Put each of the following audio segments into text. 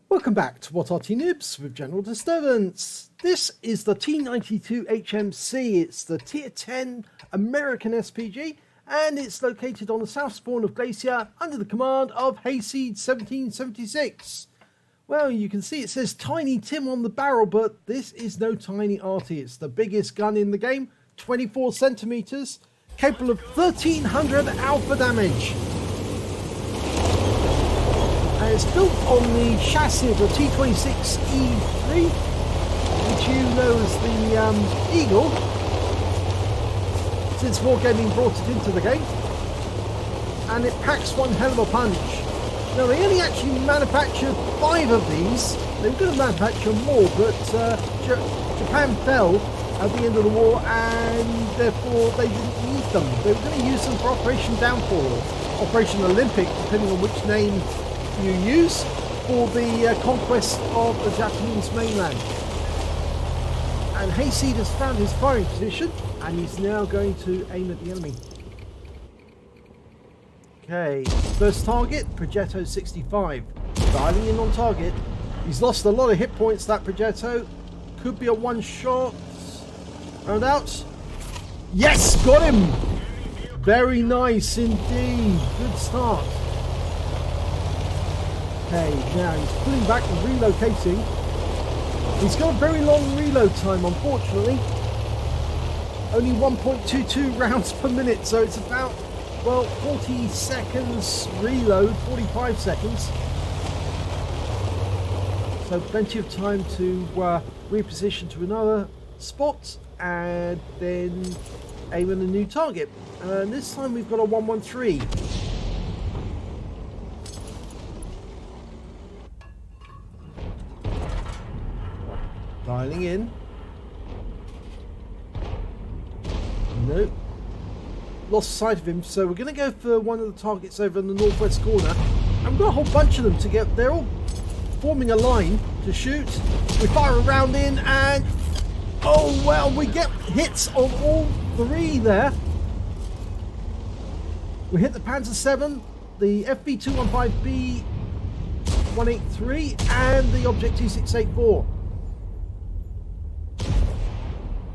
Welcome back to What Arty Noobs with General Disturbance. This is the T92 HMC. It's the Tier 10 American SPG, and it's located on the south spawn of Glacier under the command of Hayseed 1776. Well, you can see it says Tiny Tim on the barrel, but this is no tiny Arty. It's the biggest gun in the game, 24 centimeters, capable of 1300 alpha damage. And it's built on the chassis of the T26 E3, which you know as the Eagle, since Wargaming brought it into the game. And it packs one hell of a punch. Now, they only actually manufactured 5 of these. They were going to manufacture more, but Japan fell at the end of the war, and therefore they didn't need them. They were going to use them for Operation Downfall, Operation Olympic, depending on which name you use, for the conquest of the Japanese mainland. And Hayseed has found his firing position, and he's now going to aim at the enemy. Okay, first target, Progetto 65. Dialing in on target. He's lost a lot of hit points, that Progetto. Could be a one shot. Round out. Yes, got him! Very nice indeed. Good start. Okay, now he's pulling back and relocating. He's got a very long reload time, unfortunately. Only 1.22 rounds per minute, so it's about, well, 40 seconds reload, 45 seconds. So plenty of time to reposition to another spot and then aim at a new target. And this time we've got a 113. Dialing in. Nope. Lost sight of him, so we're going to go for one of the targets over in the northwest corner. And we've got a whole bunch of them to get. They're all forming a line to shoot. We fire a round in, and oh well, we get hits on all 3 there. We hit the Panzer 7, the FB215B 183, and the Object 2684.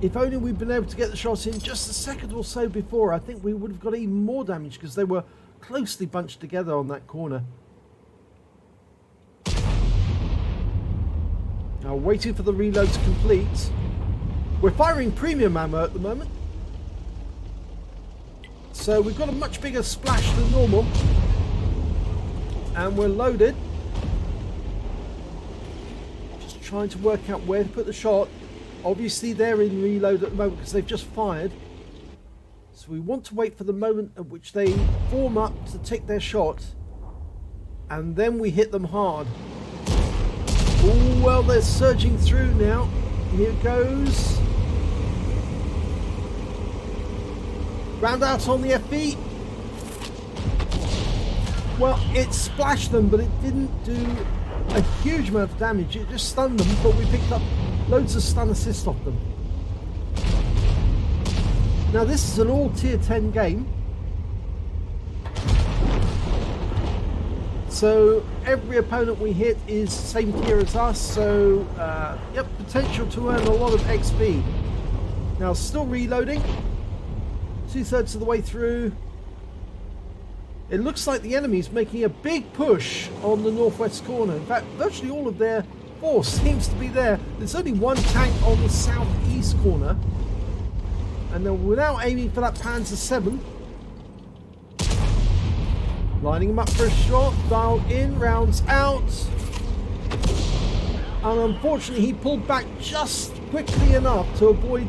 If only we'd been able to get the shots in just a second or so before, I think we would have got even more damage, because they were closely bunched together on that corner. Now, waiting for the reload to complete. We're firing premium ammo at the moment, so we've got a much bigger splash than normal, and we're loaded. Just trying to work out where to put the shot. Obviously they're in reload at the moment because they've just fired, so we want to wait for the moment at which they form up to take their shot, and then we hit them hard. Oh well, they're surging through now. Here it goes. Round out on the FB. Well, it splashed them, but it didn't do a huge amount of damage. It just stunned them, but we picked up loads of stun assist off them. Now, this is an all tier 10 game, so every opponent we hit is same tier as us, so yep, potential to earn a lot of XP. Now, still reloading, 2/3 of the way through. It looks like the enemy's making a big push on the northwest corner. In fact, virtually all of their force seems to be there. There's only one tank on the southeast corner, and then we're now aiming for that Panzer 7. Lining him up for a shot. Dialed in, rounds out, and unfortunately he pulled back just quickly enough to avoid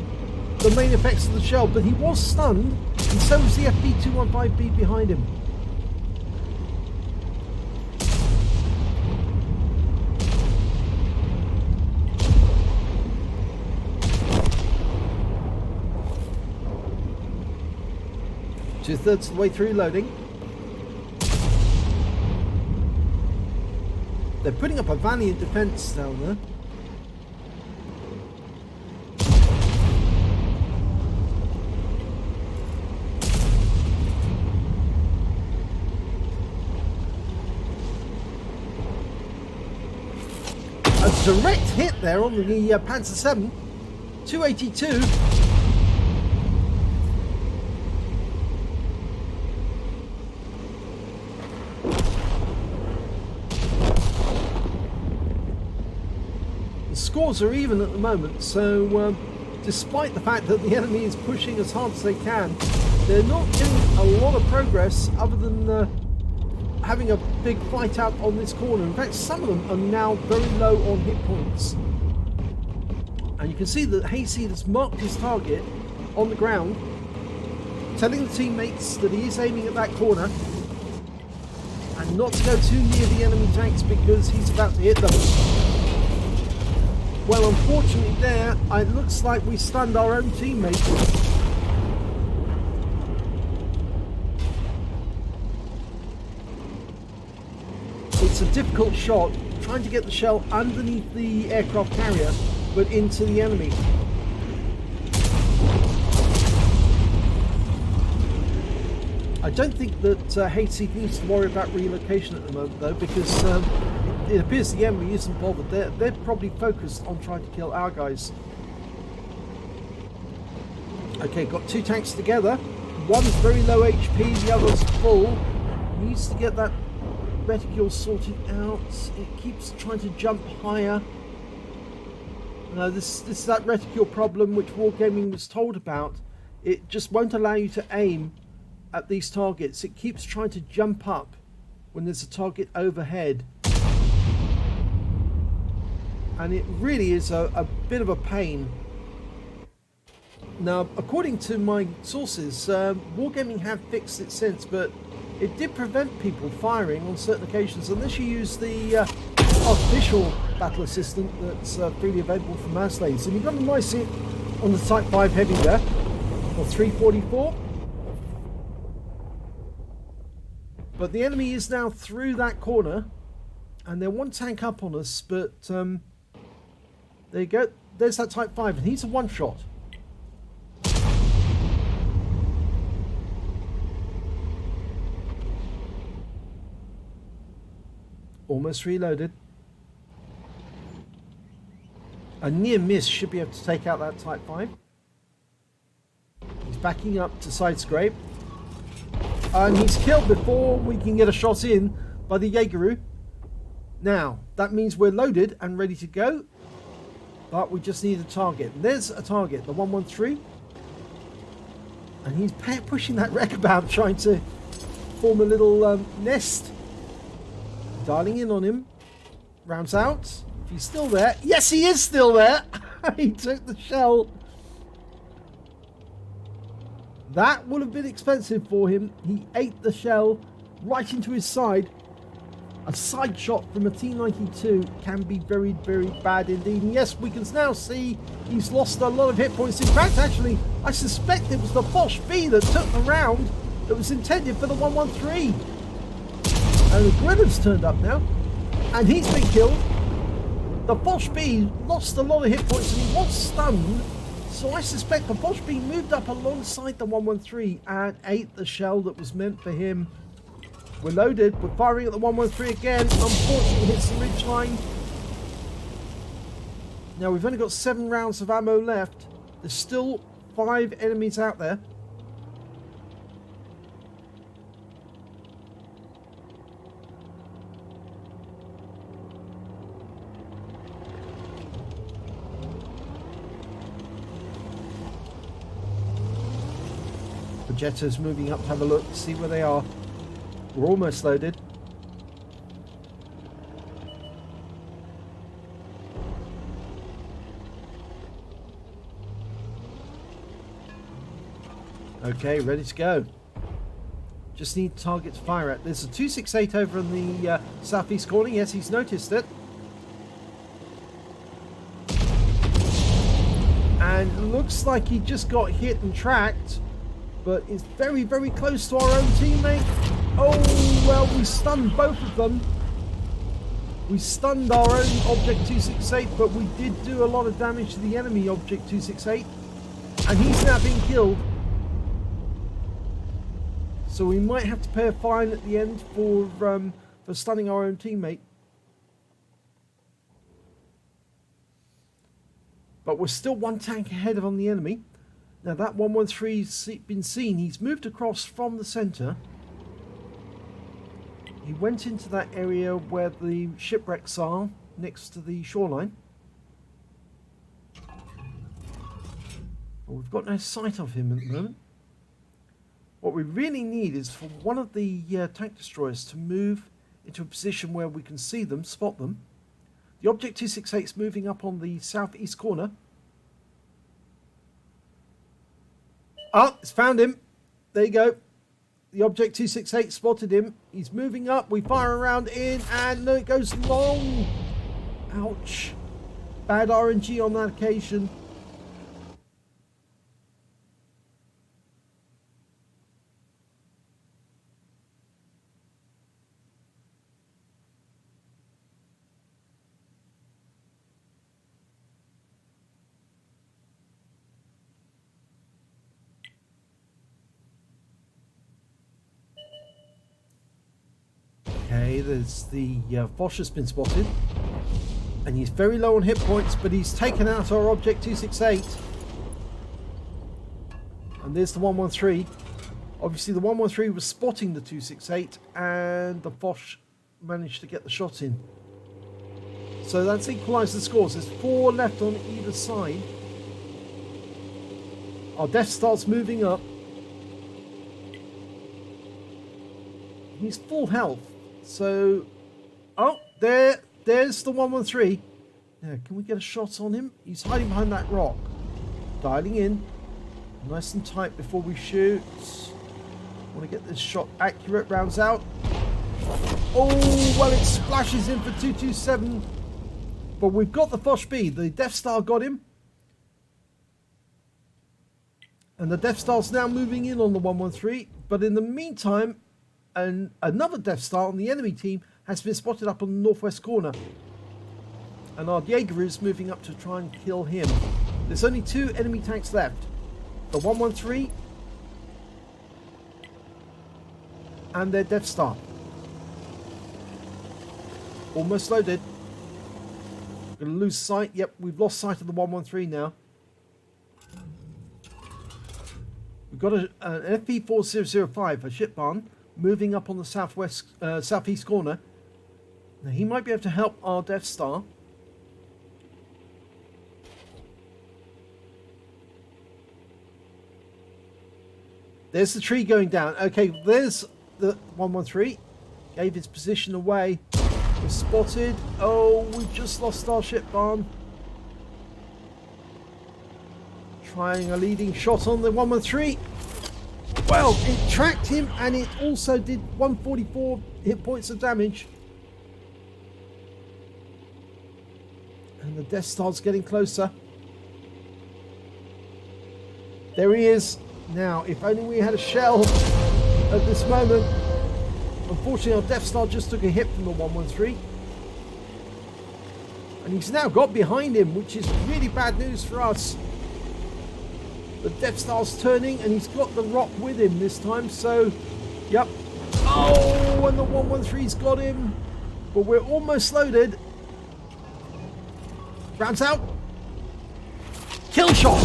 the main effects of the shell, but he was stunned, and so was the FB215B behind him. Two-thirds of the way through loading. They're putting up a valiant defense down there. A direct hit there on the Panzer 7. 282. The scores are even at the moment, so despite the fact that the enemy is pushing as hard as they can, they're not getting a lot of progress other than having a big fight out on this corner. In fact, some of them are now very low on hit points. And you can see that Hayseed has marked his target on the ground, telling the teammates that he is aiming at that corner and not to go too near the enemy tanks because he's about to hit them. Well, unfortunately there, it looks like we stunned our own teammate. It's a difficult shot, trying to get the shell underneath the aircraft carrier, but into the enemy. I don't think that Hayseed needs to worry about relocation at the moment though, because it appears the enemy isn't bothered. They're probably focused on trying to kill our guys. Okay, got two tanks together. One's very low HP, the other's full. Needs to get that reticule sorted out. It keeps trying to jump higher. No, this is that reticule problem which Wargaming was told about. It just won't allow you to aim at these targets. It keeps trying to jump up when there's a target overhead. And it really is a bit of a pain. Now, according to my sources, Wargaming have fixed it since, but it did prevent people firing on certain occasions unless you use the artificial battle assistant that's freely available from Aslains. And you've got a nice hit on the Type 5 Heavy there, for 344. But the enemy is now through that corner, and they're one tank up on us, but there you go. There's that Type 5, and he's a one-shot. Almost reloaded. A near miss should be able to take out that Type 5. He's backing up to side scrape. And he's killed before we can get a shot in by the Jaegeru. Now, that means we're loaded and ready to go. But we just need a target. There's a target, the 113. And he's pushing that wreck about, trying to form a little nest. Dialing in on him. Rounds out. If he's still there. Yes, he is still there. He took the shell. That would have been expensive for him. He ate the shell right into his side. A side shot from a T92 can be very, very bad indeed. And yes, we can now see he's lost a lot of hit points. In fact, actually, I suspect it was the Foch B that took the round that was intended for the 113. And the Grenad's turned up now. And he's been killed. The Foch B lost a lot of hit points and he was stunned. So I suspect the Foch B moved up alongside the 113 and ate the shell that was meant for him. We're loaded. We're firing at the 113 again. Unfortunately, hits the ridge line. Now, we've only got 7 rounds of ammo left. There's still 5 enemies out there. Jetter's moving up to have a look to see where they are. We're almost loaded. Okay, ready to go. Just need target to fire at. There's a 268 over in the southeast corner. Yes, he's noticed it. And looks like he just got hit and tracked. But it's very, very close to our own teammate. Oh, well, we stunned both of them. We stunned our own Object 268, but we did do a lot of damage to the enemy Object 268. And he's now being killed. So we might have to pay a fine at the end for stunning our own teammate. But we're still one tank ahead of on the enemy. Now that 113's been seen. He's moved across from the centre. He went into that area where the shipwrecks are, next to the shoreline. But we've got no sight of him at the moment. What we really need is for one of the tank destroyers to move into a position where we can see them, spot them. The Object 268 is moving up on the southeast corner. Oh, it's found him. There you go. The Object 268 spotted him. He's moving up. We fire around in, and no, it goes long. Ouch. Bad RNG on that occasion. Okay, there's the Foch has been spotted, and he's very low on hit points, but he's taken out our Object 268. And there's the 113. Obviously the 113 was spotting the 268, and the Foch managed to get the shot in. So that's equalised the scores. There's 4 left on either side. Our Death Star's moving up. He's full health. So, oh, there's the 113. Now, can we get a shot on him? He's hiding behind that rock. Dialing in. Nice and tight before we shoot. Want to get this shot accurate. Rounds out. Oh, well, it splashes in for 227. But we've got the Foch B. The Death Star got him. And the Death Star's now moving in on the 113. But in the meantime, and another Death Star on the enemy team has been spotted up on the northwest corner, and our Jaeger is moving up to try and kill him. There's only 2 enemy tanks left, the 113 and their Death Star. Almost loaded. We're going to lose sight. Yep, we've lost sight of the 113 now. We've got an FP4005, a ship barn, moving up on the southeast corner. Now he might be able to help our Death Star. There's the tree going down. Okay, there's the 113. Gave his position away. We're spotted. Oh, we've just lost our ship barn. Trying a leading shot on the 113. Well, it tracked him, and it also did 144 hit points of damage. And the Death Star's getting closer. There he is. Now, if only we had a shell at this moment. Unfortunately, our Death Star just took a hit from the 113. And he's now got behind him, which is really bad news for us. The Death Star's turning, and he's got the rock with him this time, so, yep. Oh, and the 113's got him. But we're almost loaded. Rounds out. Kill shot.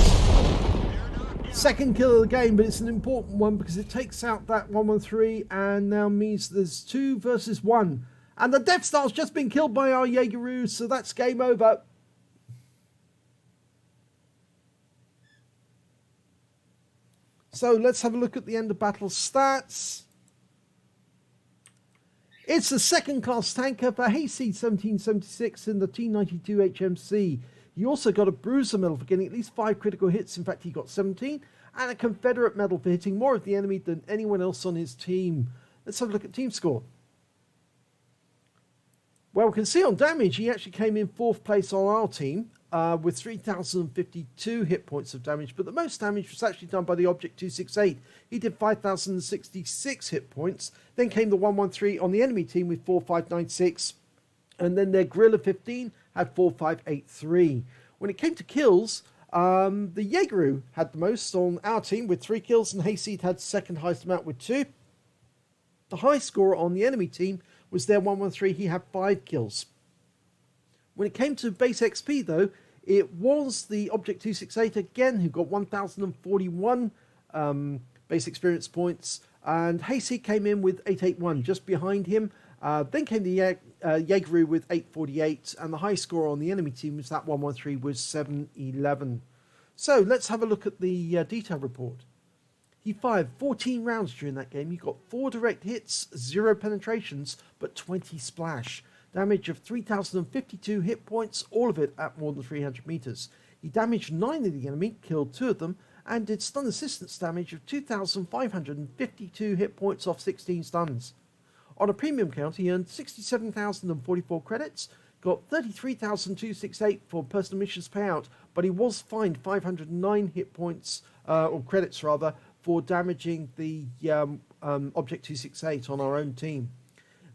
Second kill of the game, but it's an important one because it takes out that 113 and now means there's 2 versus 1. And the Death Star's just been killed by our Jaegeroo, so that's game over. So let's have a look at the end of battle stats. It's a second class tanker for Hayseed 1776 in the T92 HMC. He also got a Bruiser medal for getting at least 5 critical hits. In fact, he got 17. And a Confederate medal for hitting more of the enemy than anyone else on his team. Let's have a look at team score. Well, we can see on damage, he actually came in 4th place on our team. With 3,052 hit points of damage, but the most damage was actually done by the Object 268. He did 5,066 hit points. Then came the 113 on the enemy team with 4,596, and then their Guerrilla 15 had 4,583. When it came to kills, the Jaegeroo had the most on our team with 3 kills, and Hayseed had second highest amount with 2. The high scorer on the enemy team was their 113. He had 5 kills. When it came to base XP, though, It was the Object 268 again who got 1,041 base experience points, and Hasey came in with 881 just behind him. Then came the Jaegeru with 848, and the high score on the enemy team was that 113 was 711. So let's have a look at the detail report. He fired 14 rounds during that game. He got 4 direct hits, 0 penetrations, but 20 splash. Damage of 3,052 hit points, all of it at more than 300 meters. He damaged 9 of the enemy, killed 2 of them, and did stun assistance damage of 2,552 hit points off 16 stuns. On a premium count, he earned 67,044 credits, got 33,268 for personal missions payout, but he was fined 509 hit points, or credits rather, for damaging the Object 268 on our own team.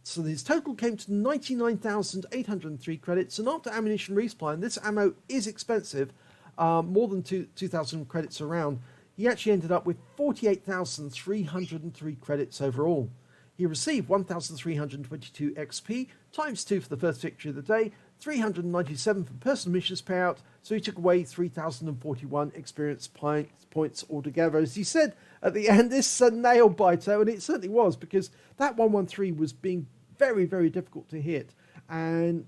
So his total came to 99,803 credits, and after ammunition resupply, and this ammo is expensive, more than 2,000 credits around, he actually ended up with 48,303 credits overall. He received 1,322 XP, times 2 for the first victory of the day, 397 for personal missions payout, so he took away 3,041 experience points altogether. As he said at the end, this is a nail biter, and it certainly was, because that 113 was being very, very difficult to hit, and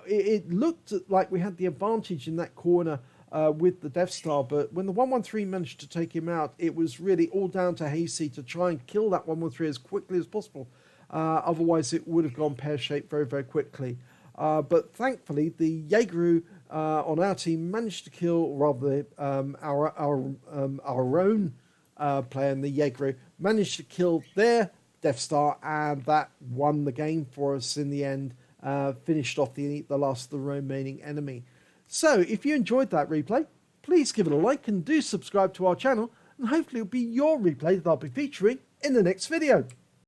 it looked like we had the advantage in that corner with the Death Star, but when the 113 managed to take him out, it was really all down to Hasey to try and kill that 113 as quickly as possible. Otherwise, it would have gone pear-shaped very, very quickly. But thankfully, the Jaegeru on our team managed to kill, rather our own player in the Jaegeru managed to kill their Death Star, and that won the game for us in the end. Finished off the last of the remaining enemy. So, if you enjoyed that replay, please give it a like and do subscribe to our channel, and hopefully it'll be your replay that I'll be featuring in the next video.